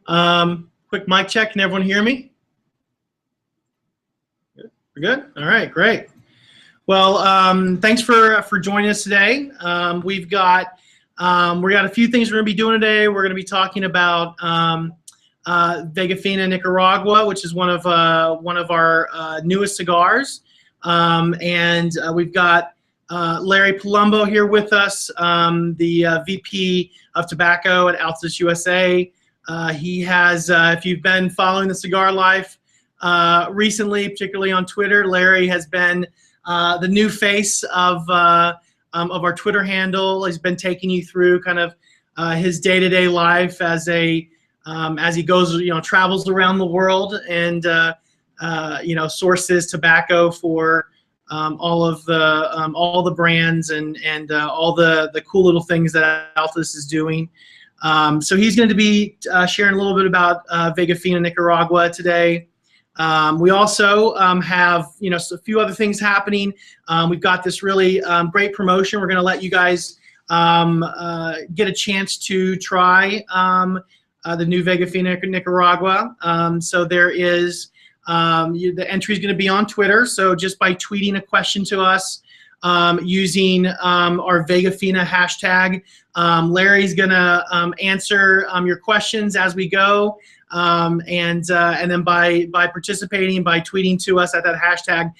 Quick mic check. Can everyone hear me? Good. We're good? All right, great. Well, thanks for joining us today. We got a few things we're going to be doing today. We're going to be talking about Vega Fina Nicaragua, which is one of our newest cigars. We've got Larry Palombo here with us, the VP of Tobacco at Altadis USA. He has, if you've been following the cigar life recently, particularly on Twitter, Larry has been the new face of our Twitter handle. He's been taking you through kind of his day-to-day life as he goes, travels around the world and sources tobacco for all the brands and all the cool little things that Altadis is doing. So he's going to be sharing a little bit about Vega Fina Nicaragua today. We also have a few other things happening. We've got this really great promotion. We're going to let you guys get a chance to try the new Vega Fina Nicaragua. So there is the entry is going to be on Twitter. So just by tweeting a question to us using our Vega Fina hashtag, Larry's going to answer your questions as we go. And then by participating, by tweeting to us at that hashtag,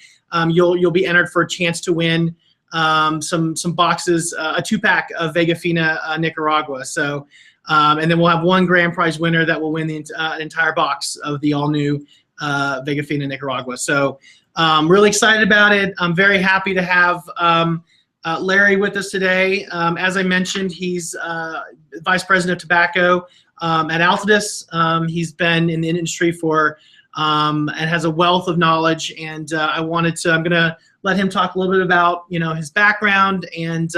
you'll be entered for a chance to win some boxes, a 2-pack of Vega Fina Nicaragua. So, and then we'll have one grand prize winner that will win the entire box of the all-new Vega Fina Nicaragua. So, really excited about it. I'm very happy to have Larry with us today. As I mentioned, he's Vice President of Tobacco at Altadis. He's been in the industry and has a wealth of knowledge. And I'm going to let him talk a little bit about his background, and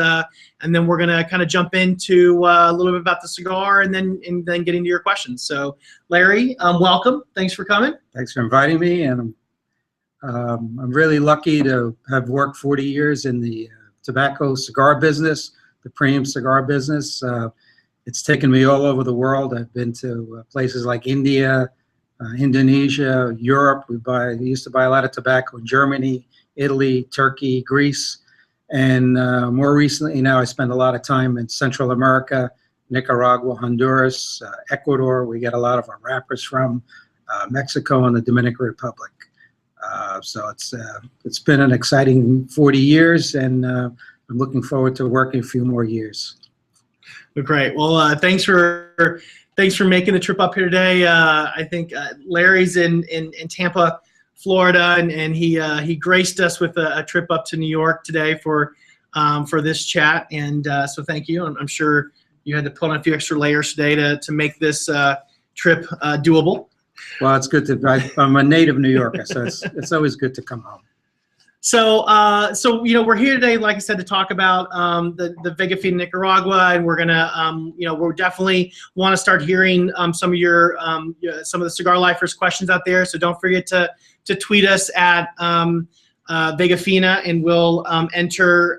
then we're going to kind of jump into a little bit about the cigar, and then get into your questions. So, Larry, welcome. Thanks for coming. Thanks for inviting me, and I'm really lucky to have worked 40 years in the tobacco cigar business, the premium cigar business. It's taken me all over the world. I've been to places like India, Indonesia, Europe. We used to buy a lot of tobacco in Germany, Italy, Turkey, Greece, and more recently now I spend a lot of time in Central America, Nicaragua, Honduras, Ecuador. We get a lot of our wrappers from Mexico and the Dominican Republic. So it's been an exciting 40 years, and I'm looking forward to working a few more years. Great. Well, thanks for making the trip up here today. I think Larry's in Tampa, Florida, and he graced us with a trip up to New York today for this chat. And so thank you. I'm sure you had to put on a few extra layers today to make this trip doable. Well, it's good I'm a native New Yorker, so it's always good to come home. So we're here today, like I said, to talk about the Vega Fina Nicaragua, and we're gonna, we definitely want to start hearing some of your some of the cigar lifers questions out there. So don't forget to tweet us at Vega Fina, and we'll enter.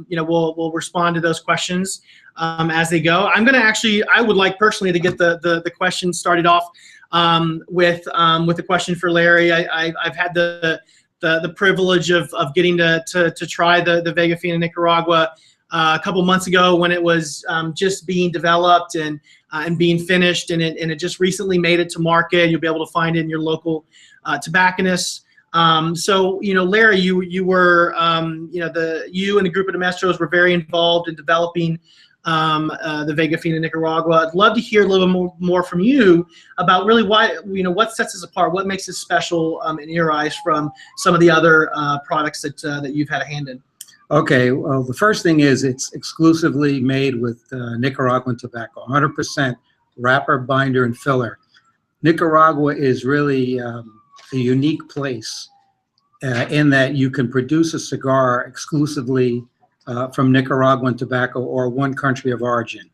We'll respond to those questions as they go. I would like personally to get the questions started off with a question for Larry. I've had the privilege of getting to try the Vega Fina Nicaragua a couple months ago when it was just being developed and being finished, and it just recently made it to market. You'll be able to find it in your local tobacconists. So Larry, you were you and the group of Domestros were very involved in developing the Vega Fina Nicaragua. I'd love to hear a little bit more from you about really why, what sets us apart, what makes it special in your eyes from some of the other products that you've had a hand in. Okay, well, the first thing is it's exclusively made with Nicaraguan tobacco, 100% wrapper, binder, and filler. Nicaragua is really a unique place in that you can produce a cigar exclusively from Nicaraguan tobacco or one country of origin.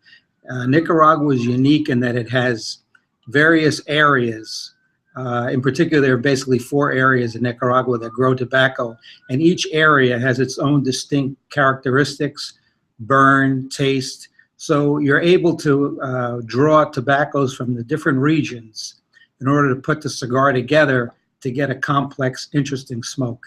Nicaragua is unique in that it has various areas. In particular, there are basically 4 areas in Nicaragua that grow tobacco, and each area has its own distinct characteristics, burn, taste, So you're able to draw tobaccos from the different regions in order to put the cigar together to get a complex, interesting smoke.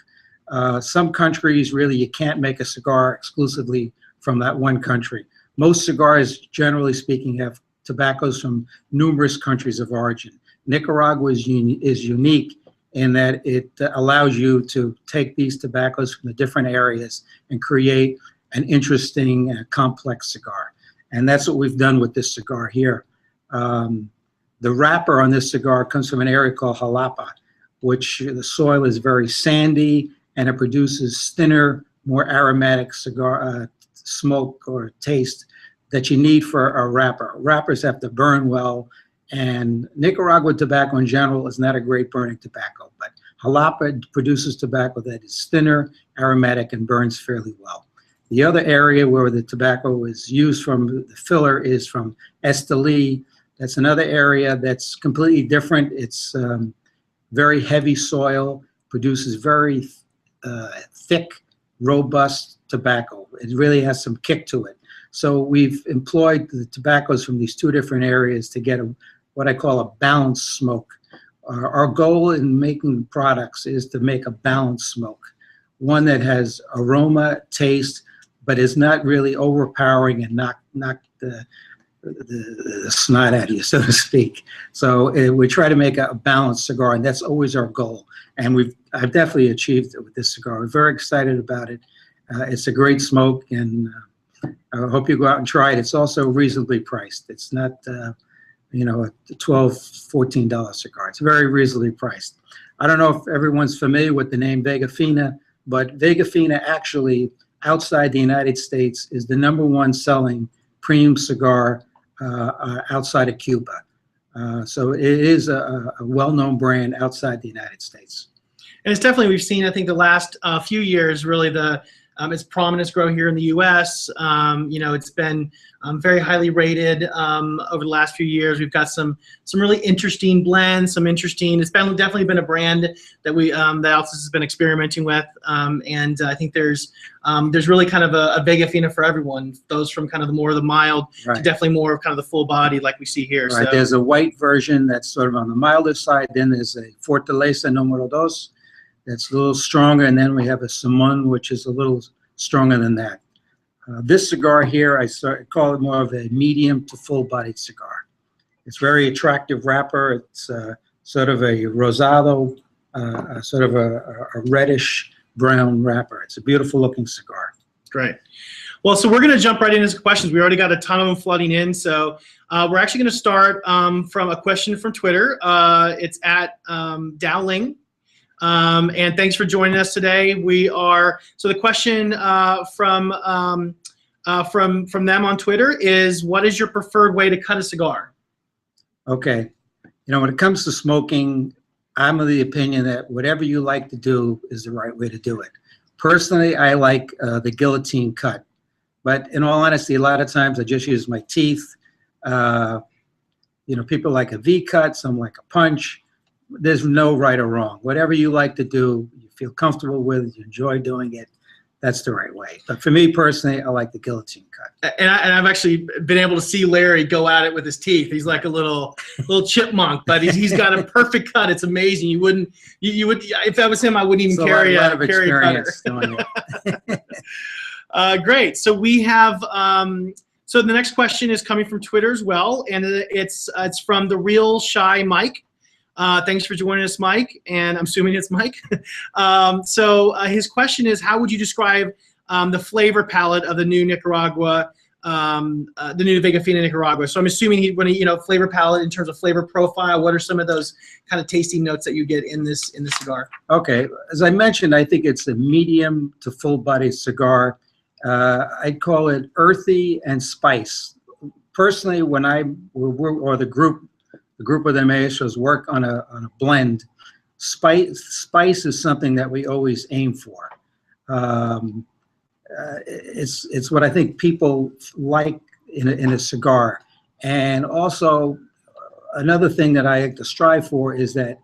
Some countries, really, you can't make a cigar exclusively from that one country. Most cigars, generally speaking, have tobaccos from numerous countries of origin. Nicaragua is unique in that it allows you to take these tobaccos from the different areas and create an interesting, complex cigar. And that's what we've done with this cigar here. The wrapper on this cigar comes from an area called Jalapa, which the soil is very sandy, and it produces thinner, more aromatic cigar smoke or taste that you need for a wrapper. Wrappers have to burn well, and Nicaraguan tobacco in general is not a great burning tobacco, but Jalapa produces tobacco that is thinner, aromatic, and burns fairly well. The other area where the tobacco is used from, the filler, is from Esteli. That's another area that's completely different. It's very heavy soil, produces very thick, robust tobacco. It really has some kick to it. So we've employed the tobaccos from these two different areas to get what I call a balanced smoke. Our goal in making products is to make a balanced smoke, one that has aroma, taste, but is not really overpowering and knock the snot out of you, so to speak. So we try to make a balanced cigar, and that's always our goal. And I've definitely achieved it with this cigar. We're very excited about it. It's a great smoke, and I hope you go out and try it. It's also reasonably priced. It's not, you know, a $12, $14 cigar. It's very reasonably priced. I don't know if everyone's familiar with the name Vega Fina, but Vega Fina actually, outside the United States, is the #1 selling premium cigar outside of Cuba. So it is a well-known brand outside the United States. And it's definitely, we've seen, I think, the last few years, really its prominence grow here in the U.S. You know, it's been very highly rated over the last few years. We've got some really interesting blends, it's definitely been a brand that that Altus has been experimenting with, and I think there's really kind of a Vega Fina for everyone. Those from kind of the mild Right. to definitely more of kind of the full body like we see here. Right. So There's a white version that's sort of on the milder side. Then there's a Fortaleza Número 2 that's a little stronger, and then we have a Simón, which is a little stronger than that. This cigar here, I call it more of a medium to full-bodied cigar. It's very attractive wrapper. It's sort of a rosado, sort of a reddish brown wrapper. It's a beautiful-looking cigar. great. Well, so we're going to jump right into questions. We already got a ton of them flooding in. So we're actually going to start from a question from Twitter. It's at Dowling. And thanks for joining us today. So the question from them on Twitter is, what is your preferred way to cut a cigar? Okay. You know, when it comes to smoking, I'm of the opinion that whatever you like to do is the right way to do it. Personally, I like the guillotine cut. But in all honesty, a lot of times I just use my teeth. You know, people like a V cut, some like a punch. There's no right or wrong. Whatever you like to do, you feel comfortable with, you enjoy doing it, that's the right way. But for me personally, I like the guillotine cut. And I've actually been able to see Larry go at it with his teeth. He's like a little chipmunk, but he's got a perfect cut. It's amazing. You would if that was him, I wouldn't even carry a cutter. Doing it. Great. So we have. So the next question is coming from Twitter as well, and it's from the Real Shy Mike. Thanks for joining us, Mike, and I'm assuming it's Mike. So his question is, how would you describe the flavor palette of the new Nicaragua, the new Vega Fina Nicaragua? So I'm assuming flavor palette in terms of flavor profile. What are some of those kind of tasty notes that you get in this cigar? Okay, as I mentioned, I think it's a medium to full-bodied cigar. I'd call it earthy and spice. Personally, when the group of the maestros work on a blend, spice is something that we always aim for. It's what I think people like in a cigar. And also another thing that I like to strive for is that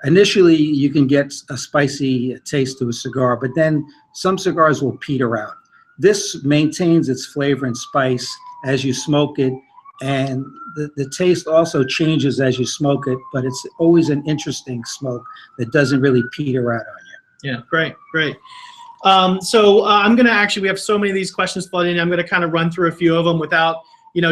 initially you can get a spicy taste to a cigar, but then some cigars will peter out. This maintains its flavor and spice as you smoke it, and the taste also changes as you smoke it, but it's always an interesting smoke that doesn't really peter out on you. Yeah, great. I'm going to actually, we have so many of these questions flooding in. I'm going to kind of run through a few of them without,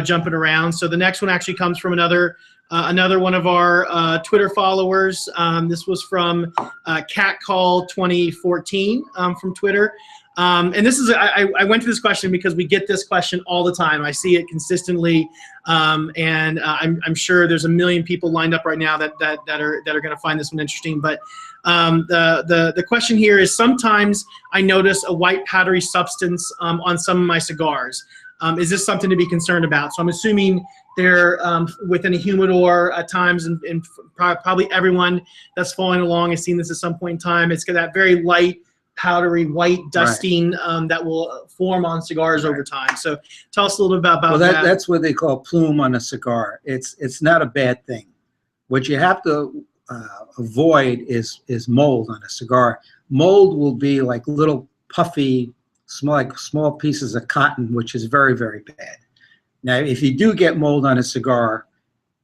jumping around. So the next one actually comes from another one of our Twitter followers. This was from CatCall2014 from Twitter. And this is, I went to this question because we get this question all the time. I see it consistently, and I'm sure there's a million people lined up right now that are going to find this one interesting. But the question here is, sometimes I notice a white powdery substance on some of my cigars. Is this something to be concerned about? So I'm assuming they're within a humidor at times, and probably everyone that's following along has seen this at some point in time. It's got that very light, powdery white dusting that will form on cigars over time. So tell us a little bit about that. That's what they call plume on a cigar. It's not a bad thing. What you have to avoid is mold on a cigar. Mold will be like little puffy, small pieces of cotton, which is very, very bad. Now, if you do get mold on a cigar,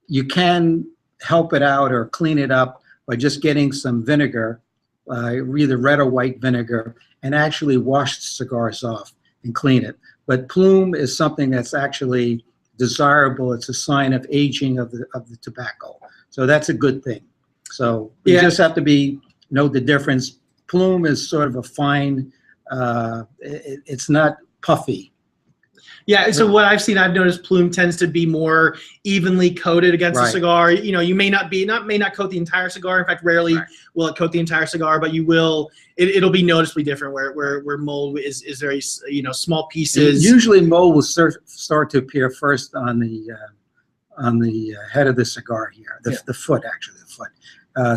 you can help it out or clean it up by just getting some vinegar, either red or white vinegar, and actually wash the cigars off and clean it. But plume is something that's actually desirable. It's a sign of aging of the tobacco. So that's a good thing. So you just have to know the difference. Plume is sort of a fine, it's not puffy. Yeah, so what I've noticed plume tends to be more evenly coated against the cigar. You may not coat the entire cigar. In fact, rarely will it coat the entire cigar, but you will. It'll be noticeably different where mold is very small pieces. Usually, mold will start to appear first on the head of the cigar here, the foot, actually, the foot.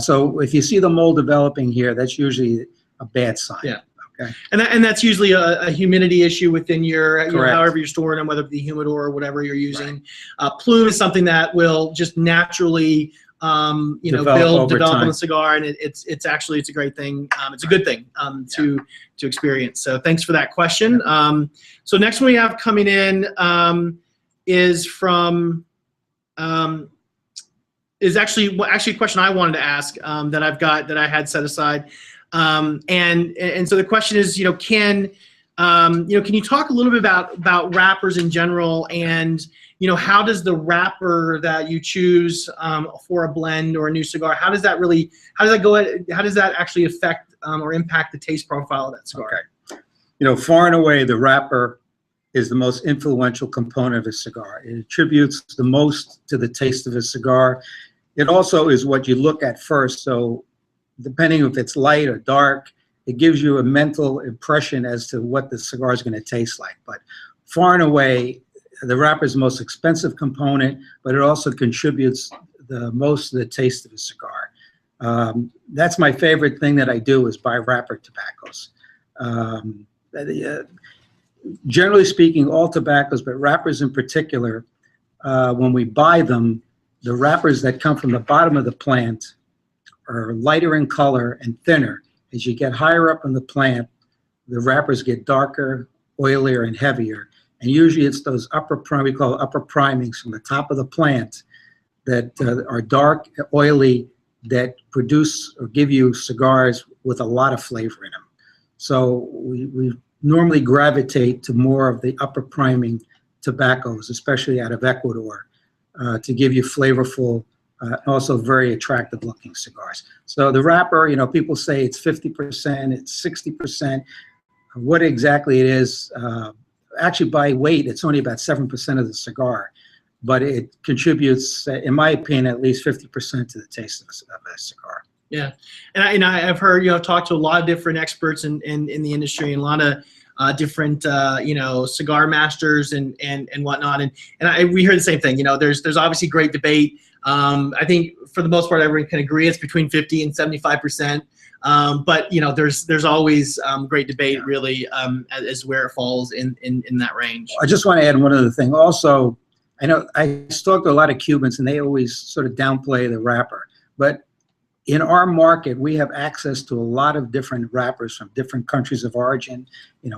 So if you see the mold developing here, that's usually a bad sign. Yeah. Okay. And that's usually a humidity issue within your however you're storing them, whether it be humidor or whatever you're using. Plume is something that will just naturally develop on the cigar, and it's actually a great thing. It's a good thing to experience. So thanks for that question. So next one we have coming in is from is actually a question I wanted to ask that I had set aside. And so the question is, can you talk a little bit about wrappers in general, and how does the wrapper that you choose for a blend or a new cigar, how does that actually affect or impact the taste profile of that cigar? Okay. Far and away, the wrapper is the most influential component of a cigar. It attributes the most to the taste of a cigar. It also is what you look at first. So depending if it's light or dark, it gives you a mental impression as to what the cigar is going to taste like. But far and away, the wrapper is the most expensive component, but it also contributes the most to the taste of a cigar. That's my favorite thing that I do, is buy wrapper tobaccos. Generally speaking, all tobaccos, but wrappers in particular, when we buy them, the wrappers that come from the bottom of the plant are lighter in color and thinner. As you get higher up in the plant, the wrappers get darker, oilier, and heavier. And usually it's those we call upper primings from the top of the plant that are dark, oily, that produce or give you cigars with a lot of flavor in them. So we normally gravitate to more of the upper priming tobaccos, especially out of Ecuador, to give you flavorful, also very attractive looking cigars. So the wrapper, people say it's 50%, it's 60%. What exactly it is, actually by weight, it's only about 7% of the cigar, but it contributes, in my opinion, at least 50% to the taste of a cigar. Yeah, and I've heard, talked to a lot of different experts in the industry, and a lot of different cigar masters and whatnot, and we heard the same thing. There's obviously great debate. I think for the most part everyone can agree it's between 50 and 75%. But there's always great debate really as where it falls in that range. I just want to add one other thing. Also, I know I talk to a lot of Cubans and they always sort of downplay the wrapper, but in our market, we have access to a lot of different wrappers from different countries of origin,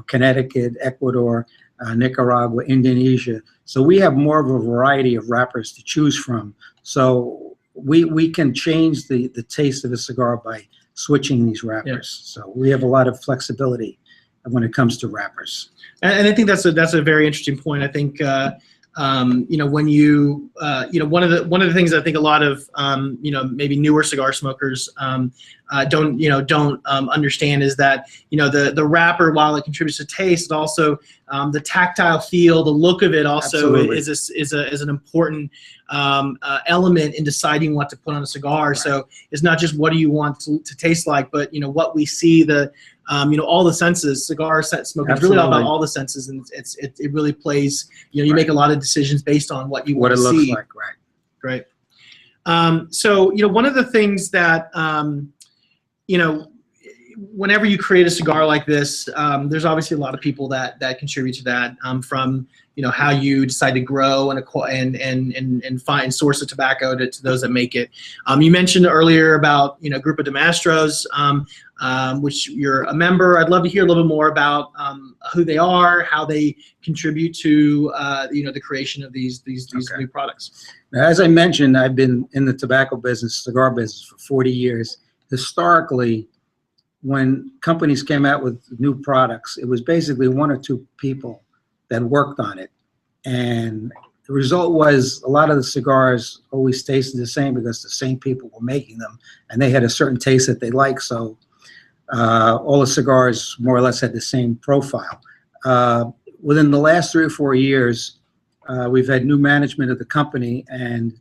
Connecticut, Ecuador. Nicaragua, Indonesia. So we have more of a variety of wrappers to choose from. So we can change the taste of a cigar by switching these wrappers. Yeah. So we have a lot of flexibility when it comes to wrappers. And I think that's a very interesting point. I think when you one of the things I think a lot of maybe newer cigar smokers don't understand is that the wrapper, while it contributes to taste, it also the tactile feel, the look of it also is an important element in deciding what to put on a cigar. Right. So it's not just what do you want to taste like, but what we see, all the senses. Cigar smoking is really all about all the senses, and it really plays. You make a lot of decisions based on what you want to see. What it looks like, right? Right. So one of the things that whenever you create a cigar like this, there's obviously a lot of people that contribute to that, from how you decide to grow and find source of tobacco to those that make it. You mentioned earlier about Grupo de Maestros, which you're a member. I'd love to hear a little bit more about who they are, how they contribute to the creation of these new products. As I mentioned, I've been in the tobacco business, cigar business, for 40 years. Historically, when companies came out with new products, it was basically one or two people that worked on it. And the result was a lot of the cigars always tasted the same because the same people were making them, and they had a certain taste that they liked. So all the cigars more or less had the same profile. Within the last 3 or 4 years, we've had new management of the company, and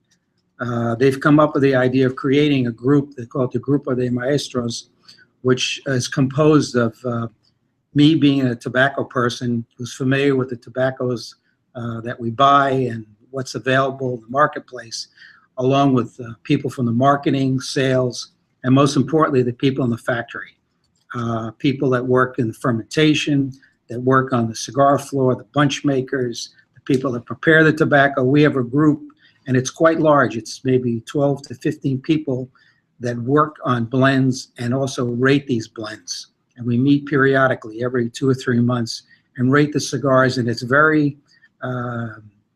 they've come up with the idea of creating a group. They call it the Grupo de Maestros, which is composed of me being a tobacco person who's familiar with the tobaccos that we buy and what's available in the marketplace, along with people from the marketing, sales, and most importantly, the people in the factory. People that work in the fermentation, that work on the cigar floor, the bunch makers, the people that prepare the tobacco. We have a group, and it's quite large. It's maybe 12 to 15 people that work on blends and also rate these blends. And we meet periodically every 2 or 3 months and rate the cigars, and it's very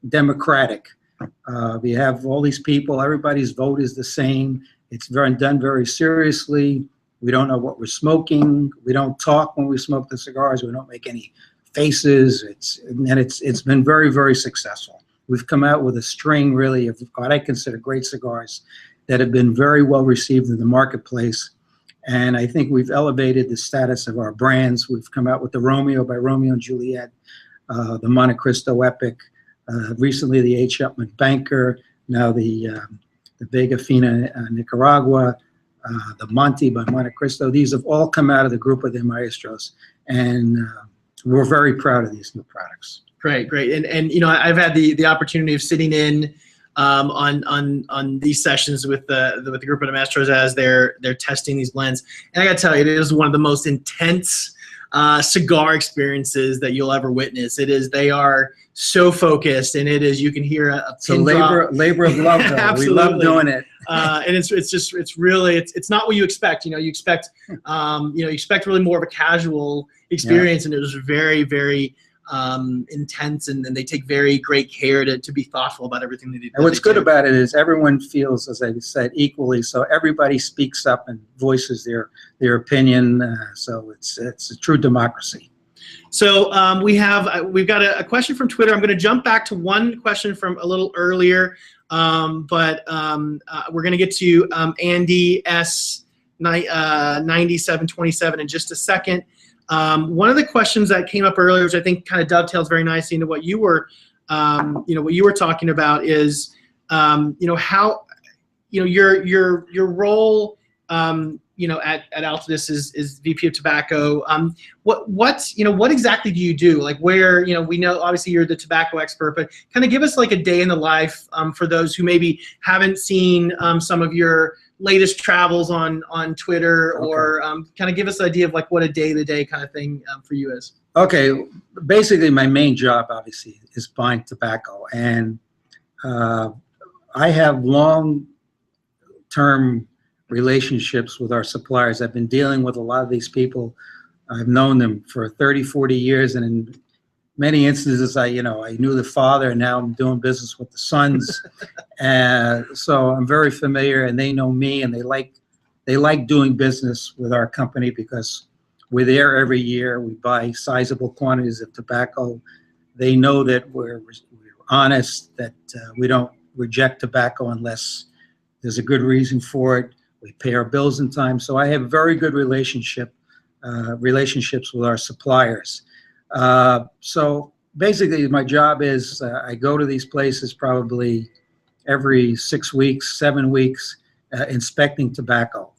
democratic. We have all these people, everybody's vote is the same. It's done very seriously. We don't know what we're smoking. We don't talk when we smoke the cigars. We don't make any faces. It's been very, very successful. We've come out with a string, really, of what I consider great cigars that have been very well received in the marketplace. And I think we've elevated the status of our brands. We've come out with the Romeo by Romeo and Juliet, the Monte Cristo Epic, recently the H. Upmann Banker, now the Vega Fina Nicaragua, the Monte by Monte Cristo. These have all come out of the Grupo de Maestros, and we're very proud of these new products. Great. And I've had the opportunity of sitting in on these sessions with the Grupo de Maestros as they're testing these blends, and I got to tell you, it is one of the most intense cigar experiences that you'll ever witness. They are so focused, and you can hear a pin drop. labor of love, though. We love doing it. And it's really not what you expect. You expect really more of a casual experience, and it was very, very intense, and they take very great care to be thoughtful about everything they do. And what's good about it is everyone feels, as I said, equally. So everybody speaks up and voices their opinion. So it's a true democracy. So we've got a question from Twitter. I'm going to jump back to one question from a little earlier, but we're going to get to Andy S 9727 in just a second. One of the questions that came up earlier, which I think kind of dovetails very nicely into what you were, talking about, is, how, your role, at Altadis is VP of Tobacco. What exactly do you do? Like, where, we know obviously you're the tobacco expert, but kind of give us like a day in the life for those who maybe haven't seen some of your latest travels on Twitter, or kind of give us an idea of like what a day-to-day kind of thing for you is. Okay, basically my main job obviously is buying tobacco, and I have long-term relationships with our suppliers. I've been dealing with a lot of these people. I've known them for 30, 40 years, and in many instances, I knew the father, and now I'm doing business with the sons. And so I'm very familiar, and they know me, and they like doing business with our company because we're there every year. We buy sizable quantities of tobacco. They know that we're honest, that we don't reject tobacco unless there's a good reason for it. We pay our bills in time. So I have very good relationships with our suppliers. So basically my job is I go to these places probably every 6 weeks, 7 weeks, inspecting tobacco.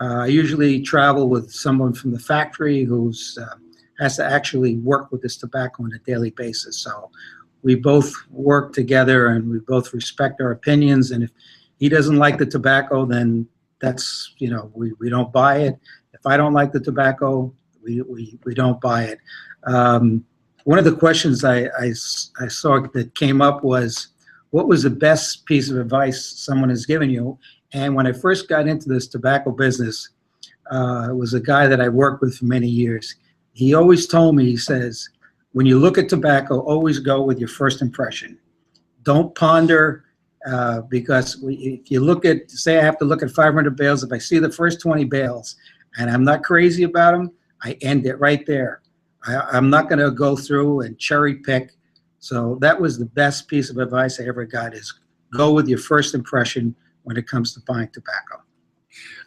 I usually travel with someone from the factory who's has to actually work with this tobacco on a daily basis. So we both work together, and we both respect our opinions. And if he doesn't like the tobacco, then that's, we don't buy it. If I don't like the tobacco, we don't buy it. One of the questions I saw that came up was, what was the best piece of advice someone has given you? And when I first got into this tobacco business, it was a guy that I worked with for many years. He always told me, he says, when you look at tobacco, always go with your first impression. Don't ponder, because if you look at, say I have to look at 500 bales, if I see the first 20 bales and I'm not crazy about them, I end it right there. I'm not going to go through and cherry pick. So that was the best piece of advice I ever got, is go with your first impression when it comes to buying tobacco.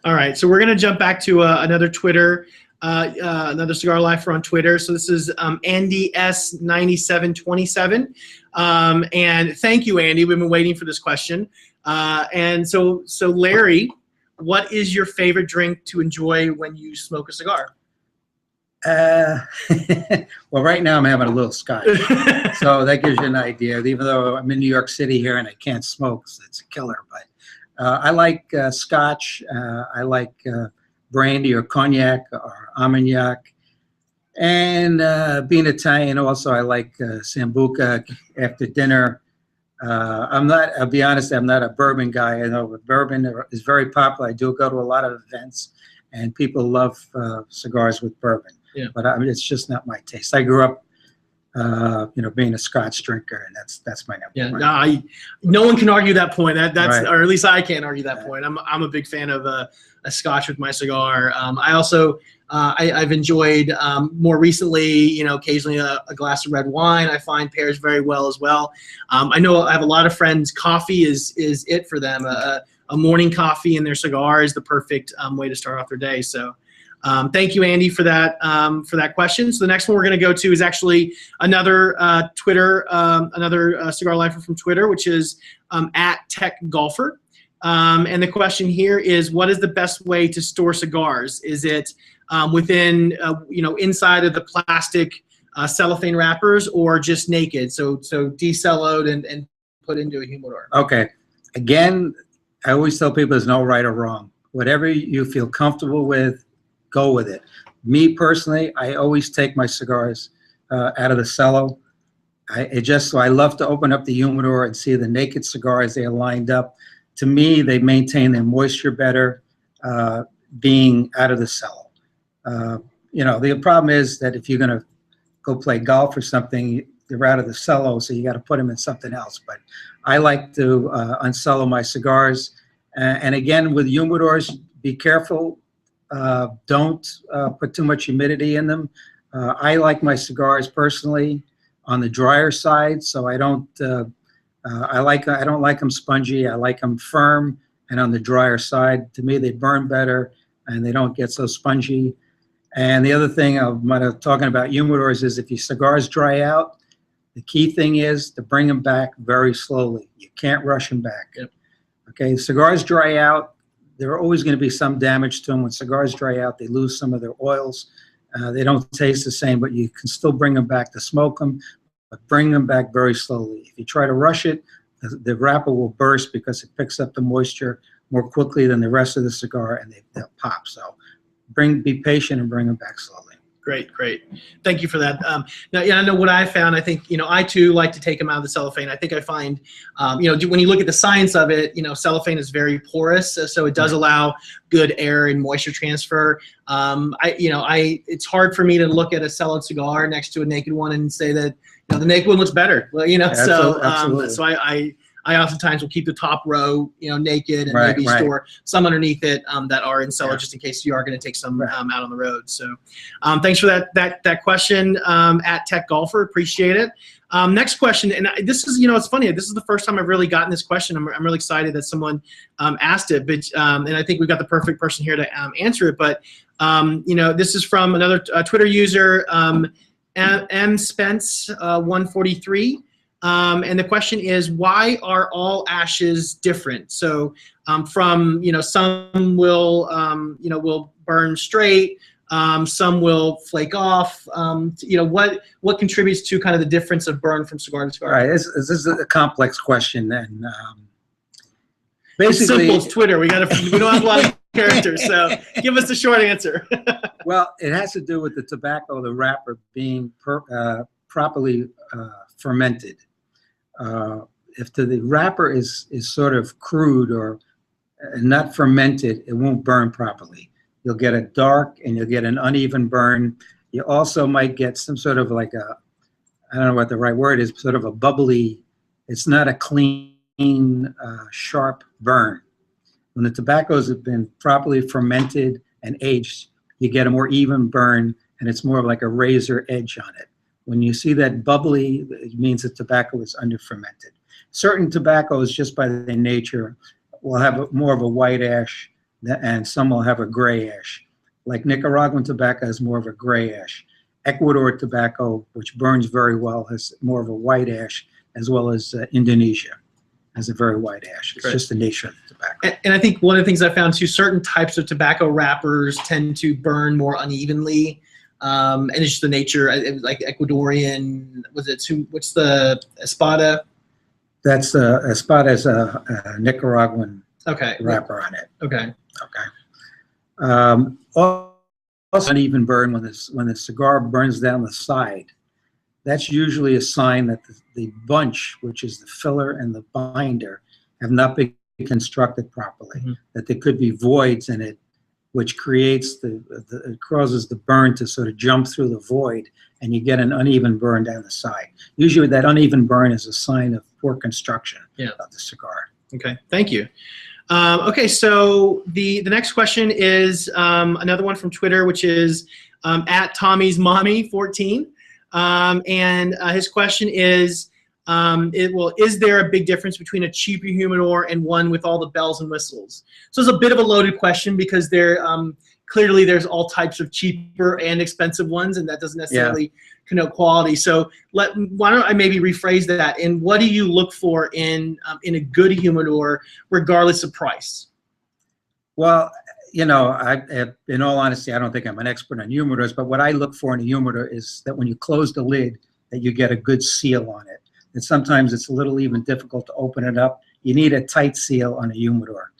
All right, so we're going to jump back to another Twitter, another Cigar Lifer on Twitter. So this is Andy S9727. And thank you, Andy. We've been waiting for this question. And so Larry, what is your favorite drink to enjoy when you smoke a cigar? Well, right now I'm having a little scotch. So that gives you an idea. Even though I'm in New York City here and I can't smoke, so it's a killer. But I like scotch. I like brandy or cognac or Armagnac. And being Italian also, I like Sambuca after dinner. I'll be honest, I'm not a bourbon guy. I know bourbon is very popular. I do go to a lot of events, and people love cigars with bourbon. Yeah. But it's just not my taste. I grew up, being a Scotch drinker, and that's my number one. No one can argue that point. That's right. Or at least I can't argue that point. I'm a big fan of a Scotch with my cigar. I also I've enjoyed more recently, occasionally a glass of red wine. I find pairs very well as well. I know I have a lot of friends. Coffee is it for them. A morning coffee in their cigar is the perfect way to start off their day. So. Thank you, Andy, for that question. So the next one we're going to go to is actually another Twitter, another Cigar Lifer from Twitter, which is @TechGolfer. And the question here is, what is the best way to store cigars? Is it within, inside of the plastic cellophane wrappers, or just naked? So decelloed and put into a humidor. Okay. Again, I always tell people there's no right or wrong. Whatever you feel comfortable with, go with it. Me personally, I always take my cigars out of the cello. I love to open up the humidor and see the naked cigars. They are lined up. To me, they maintain their moisture better being out of the cello. The problem is that if you're going to go play golf or something, they're out of the cello, so you got to put them in something else. But I like to uncello my cigars. And again, with humidors, be careful. Don't put too much humidity in them. I like my cigars personally on the drier side, so I don't like them spongy. I like them firm and on the drier side. To me, they burn better and they don't get so spongy. And the other thing I'm talking about humidors is, if your cigars dry out, the key thing is to bring them back very slowly. You can't rush them back. Yep. Okay, cigars dry out. There are always going to be some damage to them. When cigars dry out, they lose some of their oils. They don't taste the same, but you can still bring them back to smoke them, but bring them back very slowly. If you try to rush it, the wrapper will burst because it picks up the moisture more quickly than the rest of the cigar, and they'll pop. So be patient and bring them back slowly. Great. Thank you for that. Now, I know what I found. I think, I too like to take them out of the cellophane. I think I find, when you look at the science of it, cellophane is very porous, so it does allow good air and moisture transfer. It's hard for me to look at a cellared cigar next to a naked one and say that, the naked one looks better. Well, Absolutely. so I oftentimes will keep the top row, naked, and Right, maybe right. store some underneath it that are in cellar, Yeah. just in case you are going to take some Right. out on the road. So, thanks for that question at Tech Golfer. Appreciate it. Next question, and this is, it's funny. This is the first time I've really gotten this question. I'm really excited that someone asked it, but and I think we've got the perfect person here to answer it. But this is from another Twitter user, M Spence 143. And the question is, why are all ashes different? So from, some will burn straight, some will flake off. What contributes to kind of the difference of burn from cigar to cigar? All right, this is a complex question, and It's basically, simple. It's Twitter. We don't have a lot of characters, so give us the short answer. well, it has to do with the tobacco, the wrapper being properly fermented. If the wrapper is sort of crude or not fermented, it won't burn properly. You'll get a dark and you'll get an uneven burn. You also might get some sort of like I don't know what the right word is, sort of a bubbly, it's not a clean, sharp burn. When the tobaccos have been properly fermented and aged, you get a more even burn, and it's more like a razor edge on it. When you see that bubbly, it means the tobacco is under fermented. Certain tobaccos, just by their nature, will have more of a white ash, and some will have a gray ash. Like Nicaraguan tobacco has more of a gray ash. Ecuador tobacco, which burns very well, has more of a white ash, as well as Indonesia has a very white ash. It's just the nature of the tobacco. And I think one of the things I found too, certain types of tobacco wrappers tend to burn more unevenly. And it's just the nature, like Ecuadorian, what's the Espada? That's Espada is a Nicaraguan wrapper on it. Okay. Also uneven burn when the cigar burns down the side. That's usually a sign that the bunch, which is the filler and the binder, have not been constructed properly. Mm-hmm. That there could be voids in it, which creates it causes the burn to sort of jump through the void, and you get an uneven burn down the side. Usually that uneven burn is a sign of poor construction of the cigar. Okay, thank you. Okay, so the next question is another one from Twitter, which is at Tommy's Mommy 14. And his question is, is there a big difference between a cheaper humidor and one with all the bells and whistles? So it's a bit of a loaded question because clearly there's all types of cheaper and expensive ones, and that doesn't necessarily connote quality. So why don't I maybe rephrase that? And what do you look for in a good humidor, regardless of price? Well, in all honesty, I don't think I'm an expert on humidors, but what I look for in a humidor is that when you close the lid, that you get a good seal on it. And sometimes it's a little even difficult to open it up. You need a tight seal on a humidor.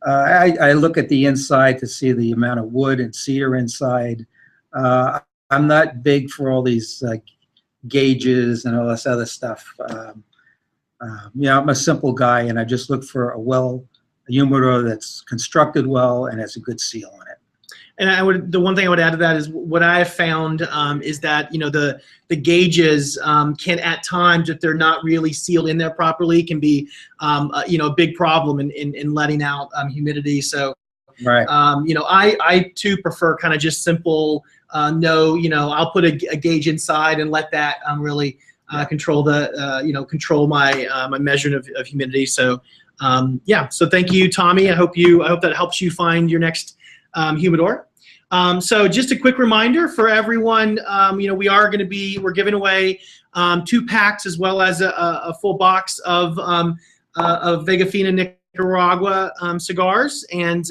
I look at the inside to see the amount of wood and cedar inside. I'm not big for all these gauges and all this other stuff. I'm a simple guy, and I just look for a humidor that's constructed well and has a good seal on it. And the one thing I would add to that is what I have found is that the gauges can at times, if they're not really sealed in there properly, can be a big problem in letting out humidity. So right. I too prefer kind of just simple. I'll put a gauge inside and let that really control control my measurement of humidity. So so thank you, Tommy. I hope that helps you find your next humidor. So just a quick reminder for everyone, we're giving away 2 packs as well as a full box of Vega Fina Nicaragua cigars, and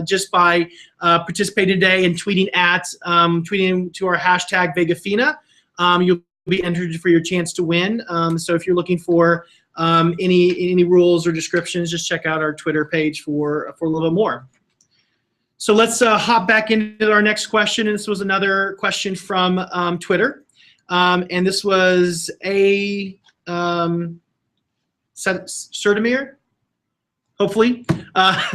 just by participating today and tweeting to our hashtag Vega Fina, you'll be entered for your chance to win. So if you're looking for any rules or descriptions, just check out our Twitter page for a little bit more. So let's hop back into our next question. And this was another question from Twitter. And this was Sertimir, hopefully.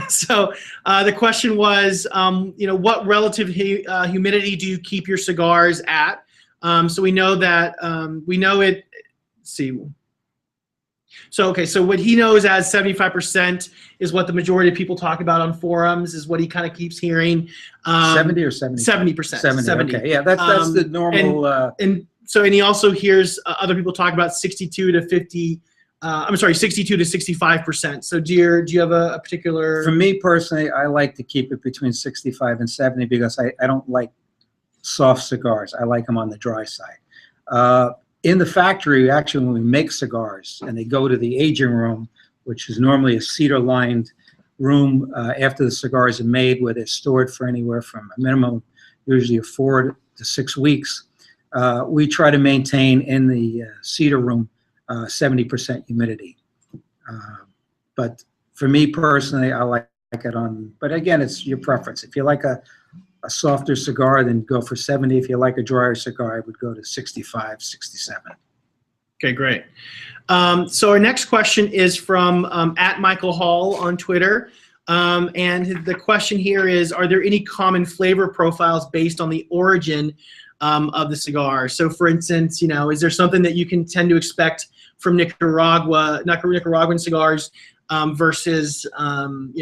So the question was, what relative humidity do you keep your cigars at? So we know that see. So, okay, so what he knows as 75% is what the majority of people talk about on forums, is what he kind of keeps hearing. 70 or 70? 70%. 70. Okay, yeah, that's the normal. And he also hears other people talk about 62 to 50. I'm sorry, 62 to 65%. So do you have a particular? For me personally, I like to keep it between 65 and 70 because I don't like soft cigars. I like them on the dry side. In the factory, actually, when we make cigars and they go to the aging room, which is normally a cedar-lined room after the cigars are made, where they're stored for anywhere from a minimum, usually of 4 to 6 weeks, we try to maintain in the cedar room 70% humidity. But for me personally, I like it on, but again, it's your preference. If you like a softer cigar, then go for 70. If you like a drier cigar, I would go to 65, 67. Okay, great. So our next question is from @Michael Hall on Twitter. And the question here is, are there any common flavor profiles based on the origin of the cigar? So for instance, is there something that you can tend to expect from Nicaraguan cigars versus,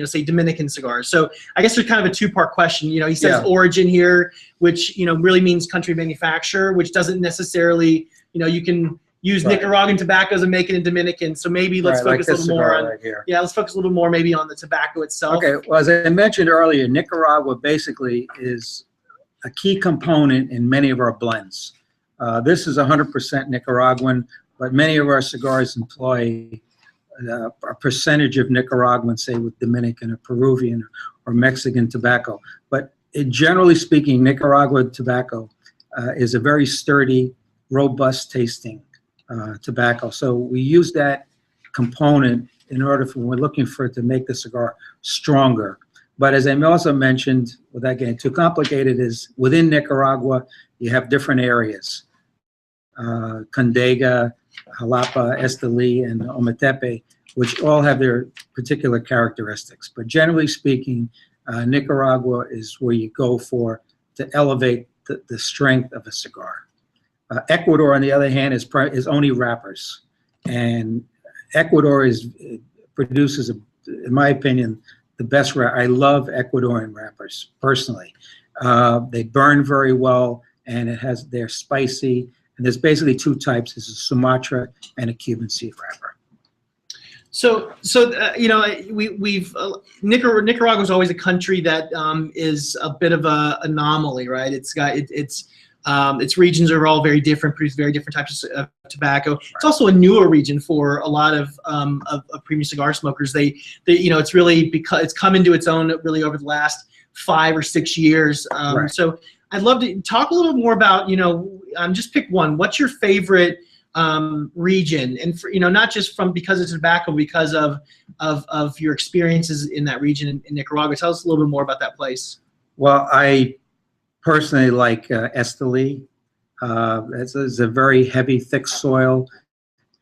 say Dominican cigars? So I guess there's kind of a two-part question. He says origin here, which, really means country manufacturer, which doesn't necessarily, you can use Nicaraguan tobaccos and make it in Dominican. So maybe let's focus a little more on, let's focus a little more maybe on the tobacco itself. Okay, well, as I mentioned earlier, Nicaragua basically is a key component in many of our blends. This is 100% Nicaraguan, but many of our cigars employ a percentage of Nicaraguan, say with Dominican or Peruvian or Mexican tobacco. But generally speaking, Nicaraguan tobacco is a very sturdy, robust tasting tobacco. So we use that component in order for, when we're looking for it to make the cigar stronger. But as I also mentioned, without getting too complicated, is within Nicaragua, you have different areas. Condega, Jalapa, Esteli, and Ometepe, which all have their particular characteristics. But generally speaking, Nicaragua is where you go for to elevate the strength of a cigar. Ecuador, on the other hand, is only wrappers. And Ecuador produces, in my opinion, the best I love Ecuadorian wrappers, personally. They burn very well, and they're spicy. And there's basically two types. There's a Sumatra and a Cuban seed wrapper. So Nicaragua is always a country that is a bit of an anomaly, right? It's got its regions are all very different, produce very different types of tobacco. Right. It's also a newer region for a lot of premium cigar smokers. It's really because it's come into its own really over the last 5 or 6 years. Right. So I'd love to talk a little more about, just pick one. What's your favorite region? And for, not just because it's tobacco, because of your experiences in that region in Nicaragua. Tell us a little bit more about that place. Well, I personally like Esteli. It's a very heavy, thick soil,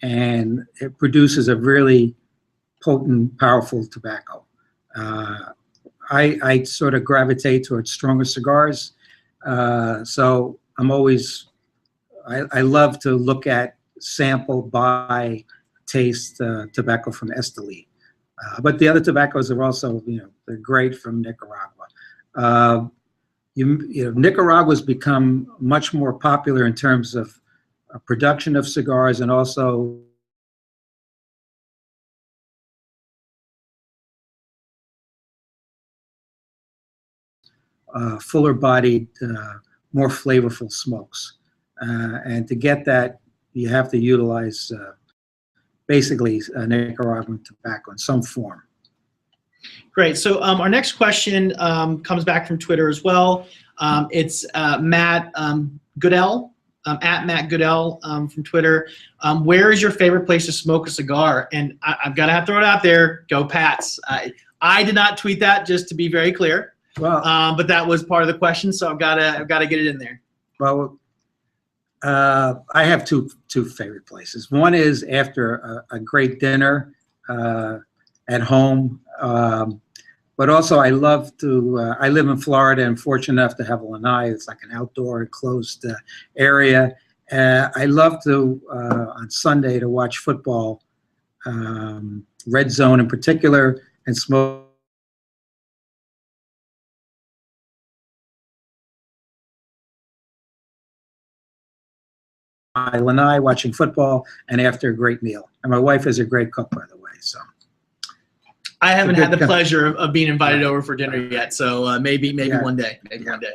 and it produces a really potent, powerful tobacco. I sort of gravitate towards stronger cigars. So I'm always, I love to look at, sample, buy, taste tobacco from Esteli. But the other tobaccos are also, they're great from Nicaragua. Nicaragua's become much more popular in terms of production of cigars and also fuller-bodied, more flavorful smokes. And to get that, you have to utilize basically Nicaraguan tobacco in some form. Great. So our next question comes back from Twitter as well. It's Matt Goodell, @Matt Goodell from Twitter. Where is your favorite place to smoke a cigar? And I've got to throw it out there. Go Pats. I did not tweet that, just to be very clear. Well, but that was part of the question, so I've got to get it in there. Well, I have two favorite places. One is after a great dinner at home, but also I love to. I live in Florida and fortunate enough to have a lanai. It's like an outdoor enclosed area, I love to on Sunday to watch football, Red Zone in particular, and smoke my lanai watching football, and after a great meal. And my wife is a great cook, by the way. So I haven't had the pleasure of being invited over for dinner yet, so maybe one day. One day.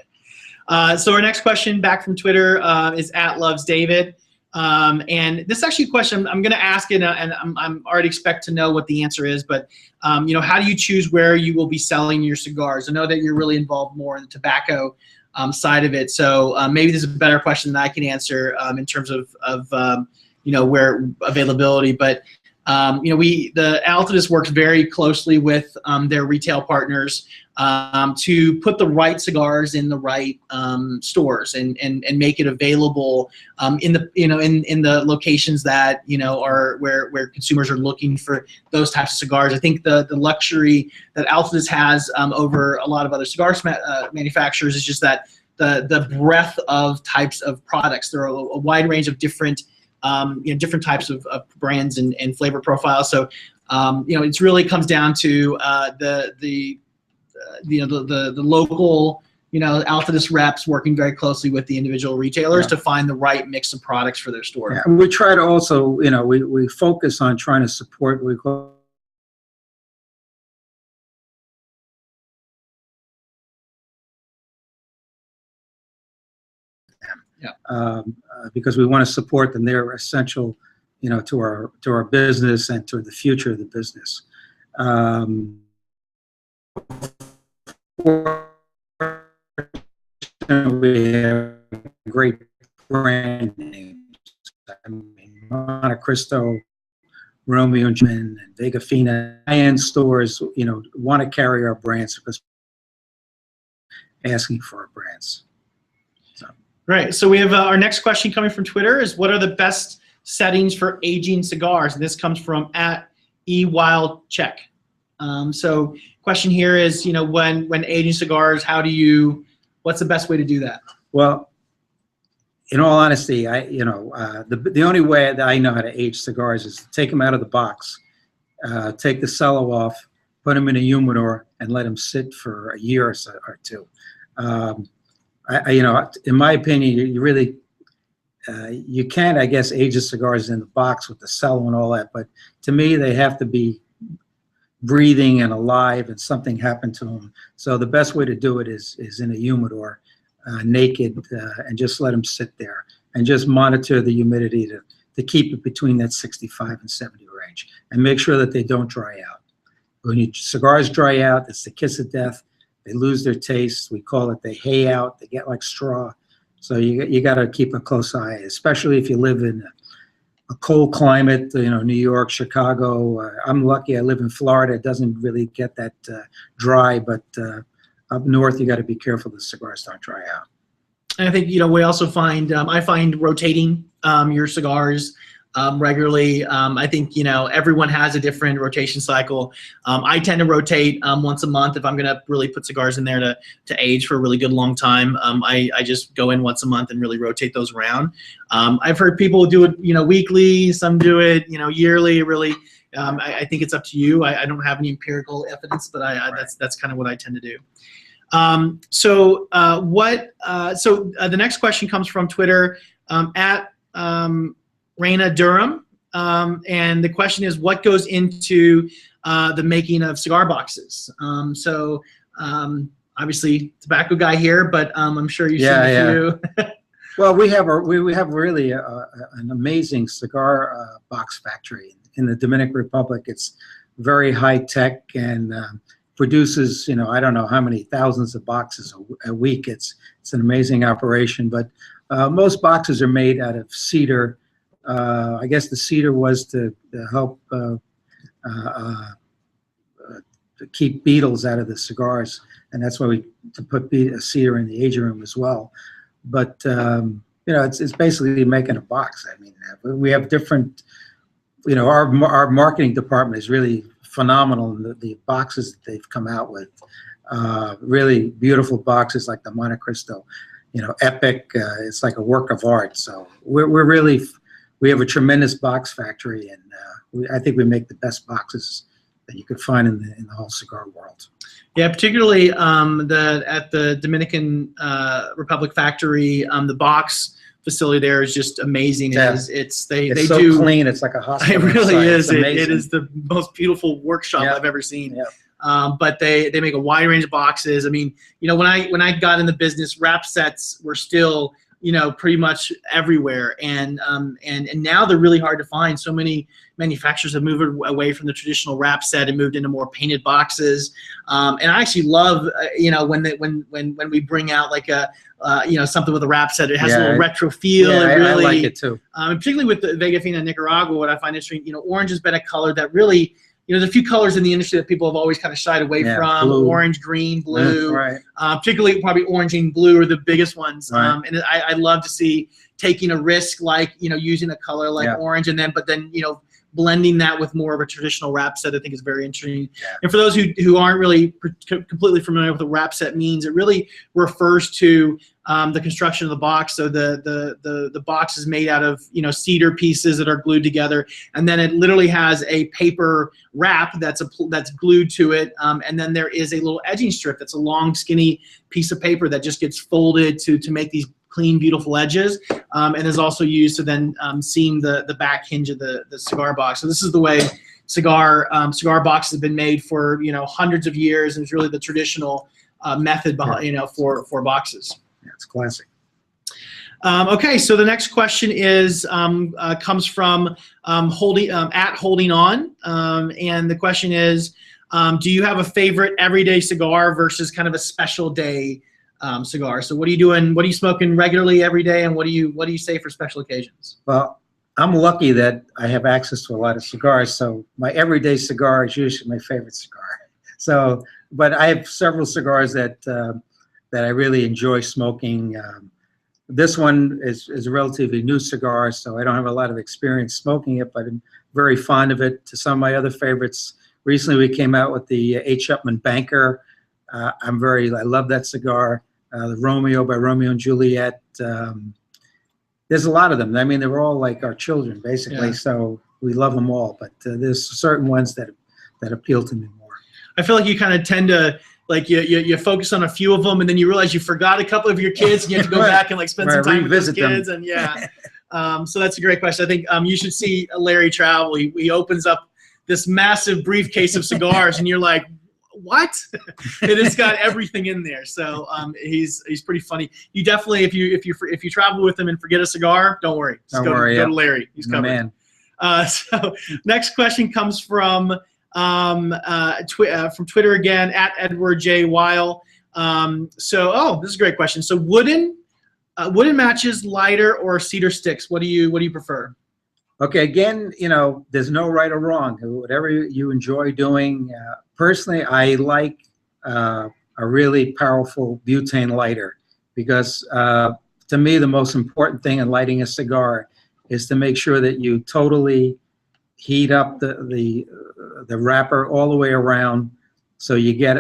So our next question back from Twitter is @LovesDavid. And this is actually a question I'm going to ask it, and I'm already expect to know what the answer is, but how do you choose where you will be selling your cigars? I know that you're really involved more in the tobacco side of it, so maybe this is a better question than I can answer in terms of where availability, but the Altadis works very closely with their retail partners to put the right cigars in the right stores and make it available in the locations that are where consumers are looking for those types of cigars. I think the luxury that Altadis has over a lot of other cigar manufacturers is just that the breadth of types of products. There are a wide range of different different types of brands and flavor profiles. So it really comes down to the local Altadis reps working very closely with the individual retailers to find the right mix of products for their store. Yeah, and we try to also we focus on trying to support what we call because we want to support them. They're essential, to our business and to the future of the business. We have great brand names. I mean, Monte Cristo, Romeo and Vega Fina. High-end stores, want to carry our brands because asking for our brands. Right. So we have our next question coming from Twitter is, what are the best settings for aging cigars? And this comes from @ewildcheck. So question here is, when aging cigars, what's the best way to do that? Well, in all honesty, the only way that I know how to age cigars is to take them out of the box, take the cello off, put them in a humidor, and let them sit for a year or two. In my opinion, you really you can, I guess, age the cigars in the box with the cello and all that, but to me, they have to be breathing and alive, and something happened to them. So the best way to do it is in a humidor, naked, and just let them sit there, and just monitor the humidity to keep it between that 65 and 70 range, and make sure that they don't dry out. When your cigars dry out, it's the kiss of death. They lose their taste. We call it they hay out. They get like straw. So you got to keep a close eye, especially if you live in a cold climate, New York, Chicago. I'm lucky I live in Florida. It doesn't really get that dry, but up north, you got to be careful the cigars don't dry out. And I think, we also find, I find rotating your cigars regularly. I think, everyone has a different rotation cycle. I tend to rotate once a month if I'm going to really put cigars in there to age for a really good long time. I just go in once a month and really rotate those around. I've heard people do it, weekly. Some do it, yearly. Really, I think it's up to you. I don't have any empirical evidence, but that's kind of what I tend to do. So the next question comes from Twitter Raina Durham, and the question is, what goes into the making of cigar boxes? Obviously, tobacco guy here, but I'm sure you've seen a few. Well, we have really an amazing cigar box factory in the Dominican Republic. It's very high tech and produces, I don't know how many thousands of boxes a week. It's an amazing operation, but most boxes are made out of cedar. I guess the cedar was to help to keep beetles out of the cigars, and that's why we put cedar in the aging room as well. But it's basically making a box. I mean, we have different. Our marketing department is really phenomenal in the boxes that they've come out with. Really beautiful boxes like the Monte Cristo. epic. It's like a work of art. So we have a tremendous box factory, and I think we make the best boxes that you could find in the whole cigar world. Yeah, particularly at the Dominican Republic factory, the box facility there is just amazing. Yeah. It's so do clean. It's like a hospital. It really is. It is the most beautiful workshop Yeah. I've ever seen. Yeah. But they make a wide range of boxes. I mean, when I got in the business, wrap sets were still pretty much everywhere, and now they're really hard to find. So many manufacturers have moved away from the traditional wrap set and moved into more painted boxes. And I actually love when we bring out like a something with a wrap set. It has a little retro feel. Yeah, really, I like it too. Particularly with the Vega Fina Nicaragua, what I find interesting, orange has been a color that really, there's a few colors in the industry that people have always kind of shied away from. Blue. Orange, green, blue. Right. Particularly probably orange and blue are the biggest ones. Right. And I love to see taking a risk like, using a color like orange but then, blending that with more of a traditional wrap set, I think is very interesting. Yeah. And for those who aren't really completely familiar with what a wrap set means, it really refers to the construction of the box. So the box is made out of cedar pieces that are glued together, and then it literally has a paper wrap that's glued to it, and then there is a little edging strip that's a long skinny piece of paper that just gets folded to make these clean, beautiful edges, and is also used to then seam the back hinge of the cigar box. So this is the way cigar boxes have been made for hundreds of years, and it's really the traditional method behind, for boxes. Yeah, it's classic. Okay, so the next question is comes from Holding On, and the question is, do you have a favorite everyday cigar versus kind of a special day cigar? So what are you doing? What are you smoking regularly every day, and what do you say for special occasions? Well, I'm lucky that I have access to a lot of cigars, so my everyday cigar is usually my favorite cigar. So, but I have several cigars that I really enjoy smoking. This one is a relatively new cigar, so I don't have a lot of experience smoking it, but I'm very fond of it. To some of my other favorites, recently we came out with the H. Upmann Banker. I love that cigar. The Romeo by Romeo and Juliet. There's a lot of them. I mean, they were all like our children, basically. So we love them all. But there's certain ones that appeal to me more. I feel like you kind of tend to you focus on a few of them, and then you realize you forgot a couple of your kids, and you have to go back and spend some time with those kids. Them. And so that's a great question. I think you should see Larry travel. He opens up this massive briefcase of cigars, and you're like, what? It has got everything in there. So he's pretty funny. You definitely, if you travel with him and forget a cigar, don't worry. Just go to Larry. He's covered. Man. So next question comes from Twitter again, at Edward J. Weil. This is a great question. So wooden matches, lighter, or cedar sticks? What do you prefer? Okay, again, there's no right or wrong. Whatever you enjoy doing. Personally, I like a really powerful butane lighter because to me, the most important thing in lighting a cigar is to make sure that you totally heat up the wrapper all the way around, so you get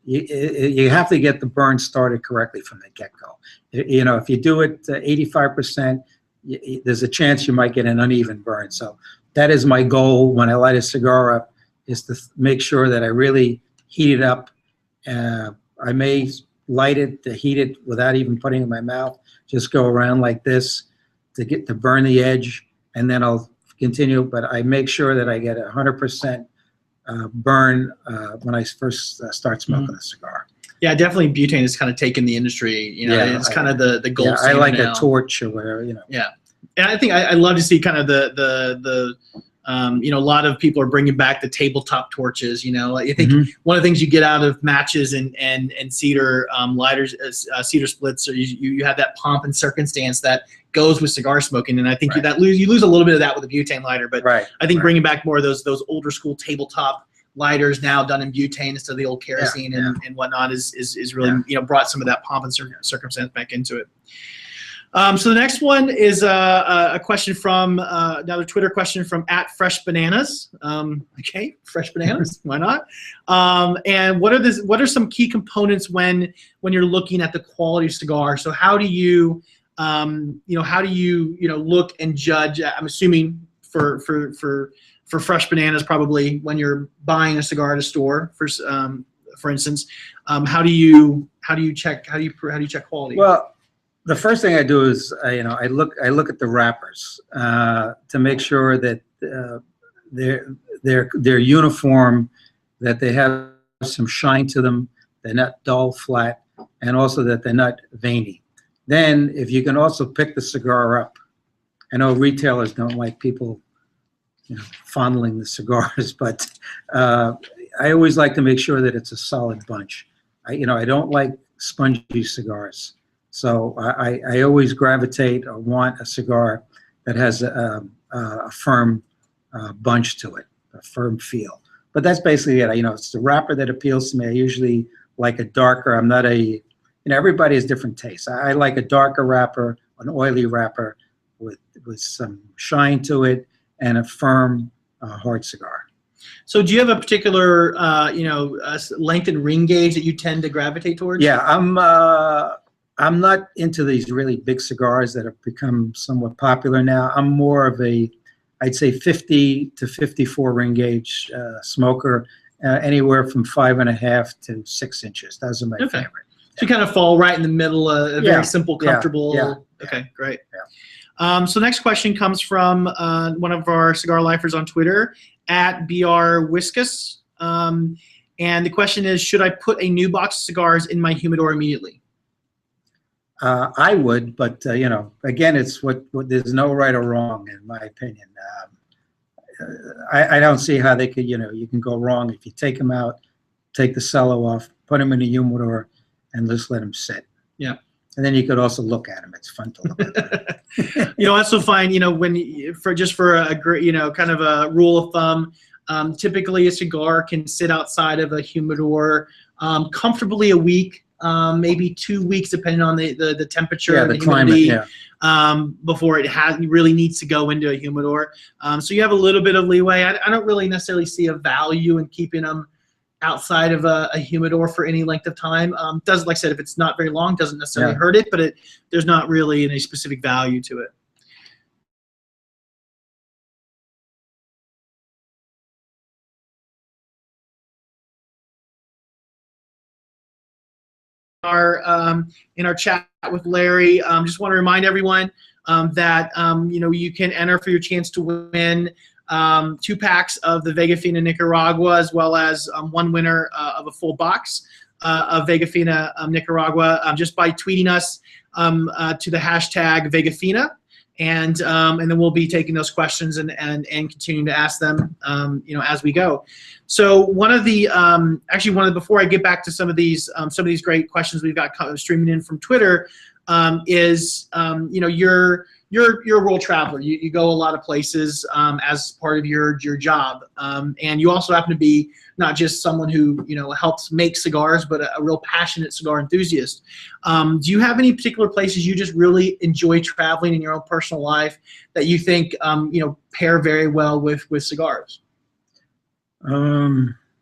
you have to get the burn started correctly from the get-go. If you do it 85%, there's a chance you might get an uneven burn. So that is my goal when I light a cigar up, is to make sure that I really heat it up. I may light it to heat it without even putting it in my mouth. Just go around like this to burn the edge, and then I'll continue. But I make sure that I get 100% burn when I first start smoking a cigar. Yeah, definitely butane has kind of taken the industry. It's kind of the gold standard I like now. a torch or whatever. Yeah, and I think I love to see kind of the a lot of people are bringing back the tabletop torches. I think one of the things you get out of matches and cedar lighters, cedar splits, you have that pomp and circumstance that goes with cigar smoking, and I think you lose a little bit of that with a butane lighter. But I think bringing back more of those older school tabletop lighters now done in butane instead of the old kerosene and whatnot is really brought some of that pomp and circumstance back into it. So the next one is a question from another Twitter question from @FreshBananas. Okay, fresh bananas, why not? And what are some key components when you're looking at the quality of cigar? So how do you look and judge? I'm assuming for fresh bananas, probably when you're buying a cigar at a store, for instance, how do you check quality? Well, the first thing I do is I look at the wrappers to make sure that they're uniform, that they have some shine to them, they're not dull, flat, and also that they're not veiny. Then, if you can also pick the cigar up, I know retailers don't like people fondling the cigars, but I always like to make sure that it's a solid bunch. I don't like spongy cigars. So I always gravitate or want a cigar that has a firm bunch to it, a firm feel. But that's basically it. It's the wrapper that appeals to me. I usually like a darker. I'm not everybody has different tastes. I like a darker wrapper, an oily wrapper with some shine to it and a firm, hard cigar. So do you have a particular, length and ring gauge that you tend to gravitate towards? Yeah, I'm not into these really big cigars that have become somewhat popular now. I'm more of I'd say 50 to 54 ring gauge smoker, anywhere from 5.5 to 6 inches. Those are my favorite. So you kind of fall right in the middle, a very simple, comfortable. Yeah. Okay, great. Yeah. So next question comes from one of our cigar lifers on Twitter, @BRWhiskus. And the question is, should I put a new box of cigars in my humidor immediately? I would, but again, it's what there's no right or wrong in my opinion. I don't see how they could, you can go wrong if you take them out, take the cello off, put them in a humidor, and just let them sit. Yeah. And then you could also look at them. It's fun to look at them. Also find, for a great, kind of a rule of thumb, typically a cigar can sit outside of a humidor comfortably a week. Maybe 2 weeks, depending on the temperature and the humidity, before it really needs to go into a humidor. So you have a little bit of leeway. I don't really necessarily see a value in keeping them outside of a humidor for any length of time. Like I said, if it's not very long, doesn't necessarily hurt it, but there's not really any specific value to it. In our chat with Larry, just want to remind everyone that you can enter for your chance to win 2 packs of the Vega Fina Nicaragua, as well as one winner of a full box of Vega Fina Nicaragua, just by tweeting us to the hashtag Vega Fina, and then we'll be taking those questions and continuing to ask them as we go. So one of the before I get back to some of these great questions we've got streaming in from Twitter, is you're a world traveler. You go a lot of places as part of your job, and you also happen to be not just someone who helps make cigars, but a real passionate cigar enthusiast. Do you have any particular places you just really enjoy traveling in your own personal life that you think pair very well with cigars?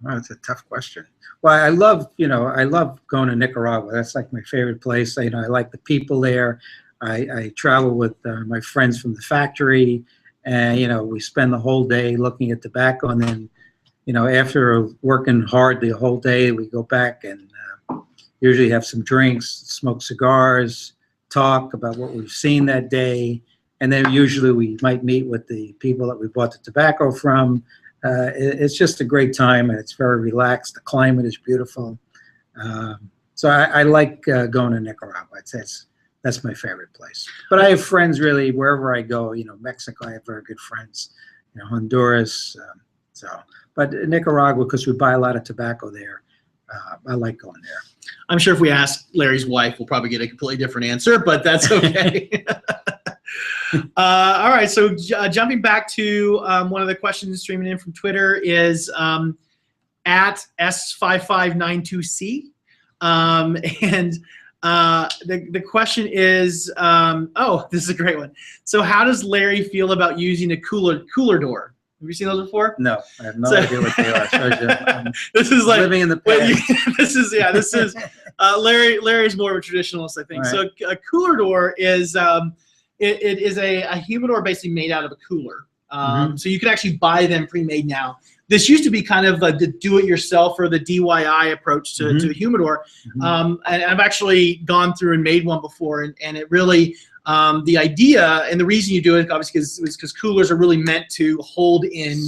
That's a tough question. Well, I love going to Nicaragua. That's like my favorite place. I like the people there. I travel with my friends from the factory, and we spend the whole day looking at tobacco, and then after working hard the whole day, we go back and usually have some drinks, smoke cigars, talk about what we've seen that day, and then usually we might meet with the people that we bought the tobacco from. It's just a great time, and it's very relaxed. The climate is beautiful. So I like going to Nicaragua. That's my favorite place. But I have friends really wherever I go. Mexico, I have very good friends. Honduras. But Nicaragua, because we buy a lot of tobacco there, I like going there. I'm sure if we ask Larry's wife, we'll probably get a completely different answer, but that's okay. All right, so jumping back to one of the questions streaming in from Twitter is at S5592C. And The question is, oh, this is a great one. So how does Larry feel about using a cooler door? Have you seen those before? No, I have no idea what they are. So this is like living in the past. this is Larry's more of a traditionalist, I think. Right. So a cooler door is it is a humidor basically made out of a cooler. So you can actually buy them pre-made now. This used to be kind of the do-it-yourself or the DIY approach to a humidor. And I've actually gone through and made one before, and it really, the idea and the reason you do it, obviously, is because coolers are really meant to hold in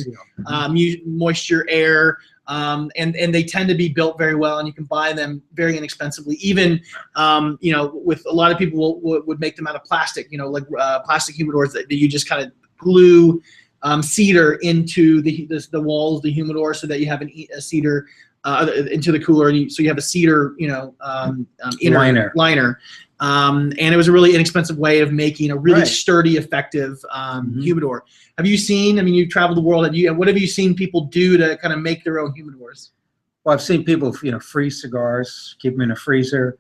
moisture, air, and they tend to be built very well, and you can buy them very inexpensively. Even, you know, with a lot of people would make them out of plastic, you know, like plastic humidors that you just kind of glue cedar into the walls, the humidor, so that you have a cedar into the cooler, and so you have a cedar, you know, inner liner. And it was a really inexpensive way of making a really sturdy, effective humidor. Have you seen? I mean, you've traveled the world. What have you seen people do to kind of make their own humidors? Well, I've seen people, you know, freeze cigars, keep them in a freezer,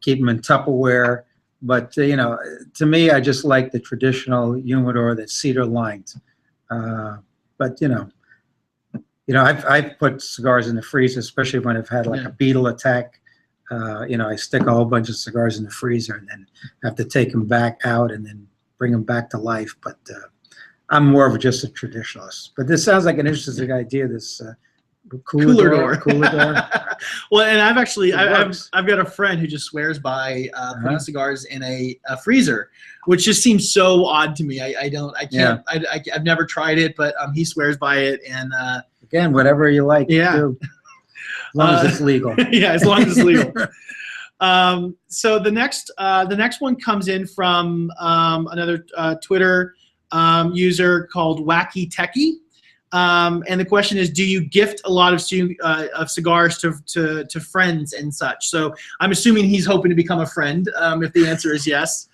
keep them in Tupperware. But you know, to me, I just like the traditional humidor that's cedar lined. But you know, I've put cigars in the freezer, especially when I've had like a beetle attack. You know, I stick a whole bunch of cigars in the freezer and then have to take them back out and then bring them back to life. But I'm more of just a traditionalist. But this sounds like an interesting idea. This cooler door. Well, and I've actually I've got a friend who just swears by putting cigars in a freezer, which just seems so odd to me. I can't. I've never tried it, but he swears by it. And again, whatever you like. Do. As long as it's legal. Yeah, as long as it's legal. So the next one comes in from another Twitter user called Wacky Techie. And the question is, do you gift a lot of cigars to friends and such? So I'm assuming he's hoping to become a friend. If the answer is yes.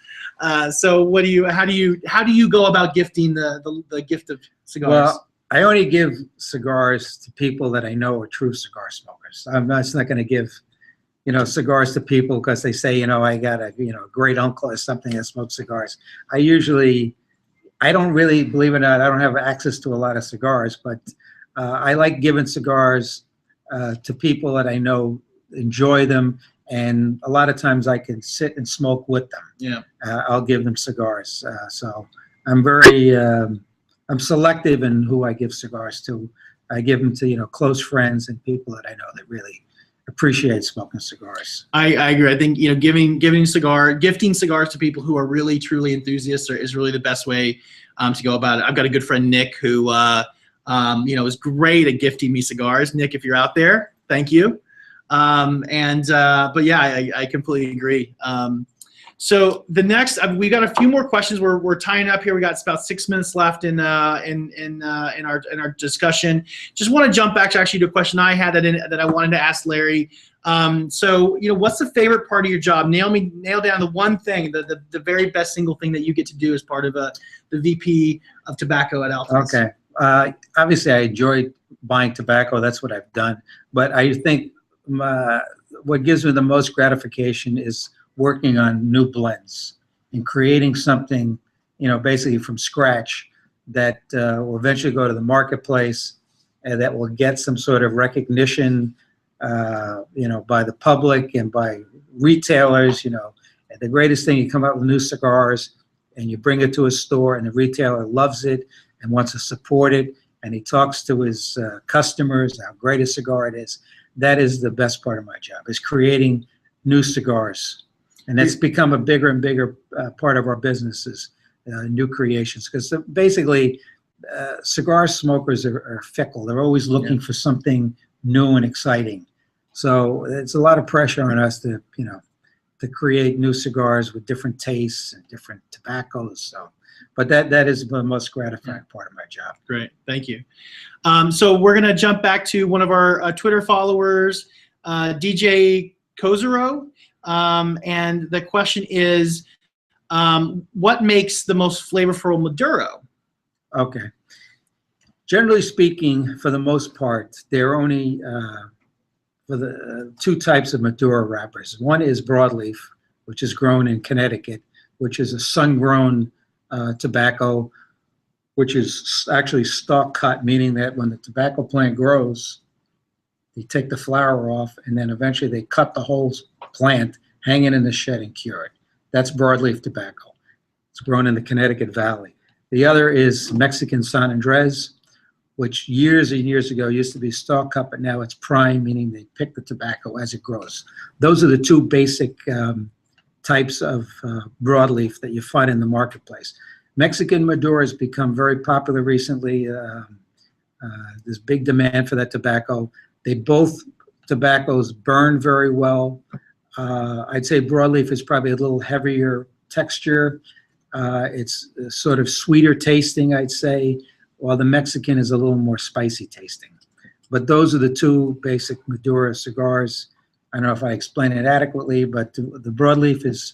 So how do you go about gifting the gift of cigars? Well, I only give cigars to people that I know are true cigar smokers. I'm not going to give, you know, cigars to people because they say, you know, I got a, you know, great uncle or something that smokes cigars. I don't really, believe it or not, I don't have access to a lot of cigars, but I like giving cigars to people that I know enjoy them, and a lot of times I can sit and smoke with them. Yeah. I'll give them cigars. So I'm very, I'm selective in who I give cigars to. I give them to, you know, close friends and people that I know that really appreciate smoking cigars. I agree. I think, you know, gifting cigars to people who are really truly enthusiasts is really the best way to go about it. I've got a good friend, Nick, who you know, is great at gifting me cigars. Nick, if you're out there, thank you. But yeah, I completely agree. So the next, we got a few more questions. We're tying up here. We got about 6 minutes left in our discussion. Just want to jump back to actually to a question I had that I wanted to ask Larry. So, you know, what's the favorite part of your job? Nail down the one thing, the very best single thing that you get to do as part of the VP of tobacco at Alphonse. Okay. Obviously, I enjoy buying tobacco. That's what I've done. But I think what gives me the most gratification is working on new blends and creating something, you know, basically from scratch that will eventually go to the marketplace and that will get some sort of recognition, you know, by the public and by retailers. You know, and the greatest thing, you come out with new cigars and you bring it to a store and the retailer loves it and wants to support it, and he talks to his customers how great a cigar it is. That is the best part of my job, is creating new cigars. And that's become a bigger and bigger part of our businesses, new creations. Because basically, cigar smokers are fickle. They're always looking for something new and exciting. So it's a lot of pressure on us to, you know, to create new cigars with different tastes and different tobaccos. So, but that is the most gratifying part of my job. Great, thank you. So we're gonna jump back to one of our Twitter followers, DJ Kozero. And the question is, what makes the most flavorful Maduro? Okay. Generally speaking, for the most part, there are only for the two types of Maduro wrappers. One is broadleaf, which is grown in Connecticut, which is a sun-grown tobacco, which is actually stalk cut, meaning that when the tobacco plant grows, they take the flower off, and then eventually they cut the whole plant, hang it in the shed, and cure it. That's broadleaf tobacco. It's grown in the Connecticut Valley. The other is Mexican San Andres, which years and years ago used to be stalk cut, but now it's prime, meaning they pick the tobacco as it grows. Those are the two basic types of broadleaf that you find in the marketplace. Mexican Maduro has become very popular recently. There's big demand for that tobacco. Both tobaccos burn very well. I'd say broadleaf is probably a little heavier texture. It's sort of sweeter tasting, I'd say, while the Mexican is a little more spicy tasting. But those are the two basic Maduro cigars. I don't know if I explained it adequately, but the broadleaf is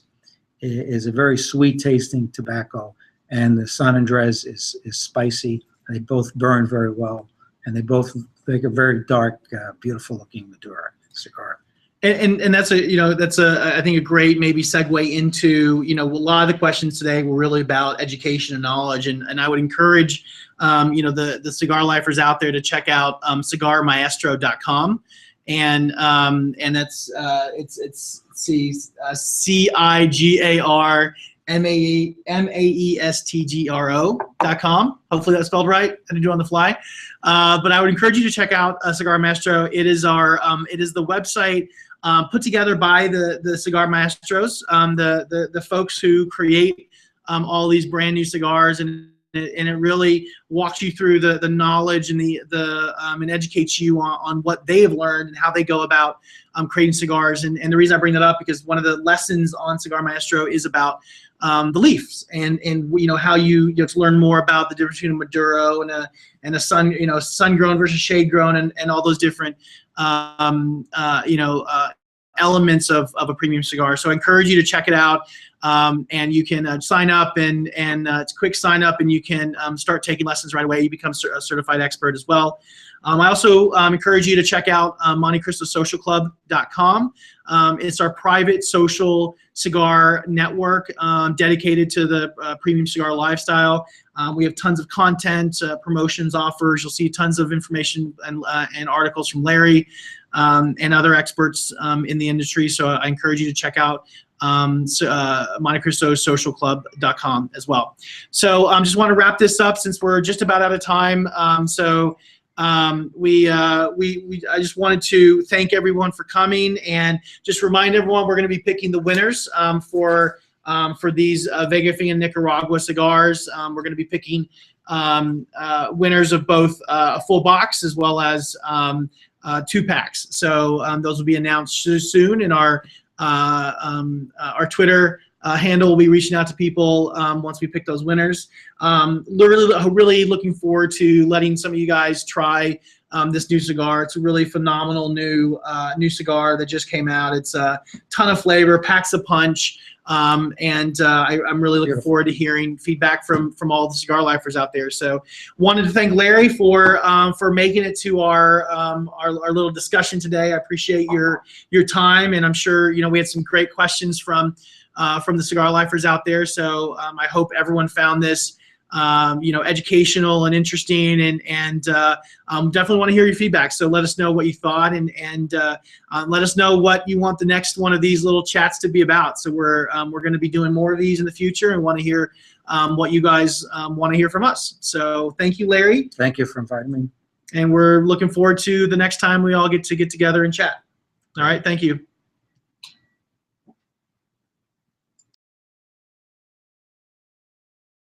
a very sweet tasting tobacco, and the San Andres is spicy. They both burn very well, and they both make a very dark, beautiful looking Maduro cigar. And that's I think a great maybe segue into, a lot of the questions today were really about education and knowledge, and I would encourage the cigar lifers out there to check out cigarmaestro.com, and that's it's CIGARMAESTGRO.com. Hopefully that's spelled right. I didn't do it on the fly, but I would encourage you to check out Cigar Maestro. It is the website put together by the Cigar Maestros, the folks who create all these brand new cigars, and it really walks you through the knowledge and and educates you on what they have learned and how they go about creating cigars. And the reason I bring that up, because one of the lessons on Cigar Maestro is about the leaves and how you get to learn more about the difference between a Maduro and a sun grown versus shade grown, and all those different elements of a premium cigar. So I encourage you to check it out, and you can sign up, and it's a quick sign up, and you can start taking lessons right away. You become a certified expert as well. I also encourage you to check out MonteCristoSocialClub.com. It's our private social cigar network dedicated to the premium cigar lifestyle. We have tons of content, promotions, offers. You'll see tons of information and articles from Larry and other experts in the industry. So I encourage you to check out MonteCristoSocialClub.com as well. So just want to wrap this up since we're just about out of time. I just wanted to thank everyone for coming, and just remind everyone we're going to be picking the winners for these Vega Fin and Nicaragua cigars. We're going to be picking winners of both a full box as well as 2 packs. So those will be announced soon, in our Twitter handle. Will be reaching out to people once we pick those winners. Really looking forward to letting some of you guys try this new cigar. It's a really phenomenal new cigar that just came out. It's a ton of flavor, packs a punch, and I'm really looking forward to hearing feedback from all the cigar lifers out there. So wanted to thank Larry for making it to our little discussion today. I appreciate your time, and I'm sure we had some great questions from the cigar lifers out there. So I hope everyone found this educational and interesting, and definitely want to hear your feedback. So let us know what you thought, and let us know what you want the next one of these little chats to be about. So we're going to be doing more of these in the future, and want to hear what you guys want to hear from us. So thank you, Larry. Thank you for inviting me. And we're looking forward to the next time we all get together and chat. All right, thank you.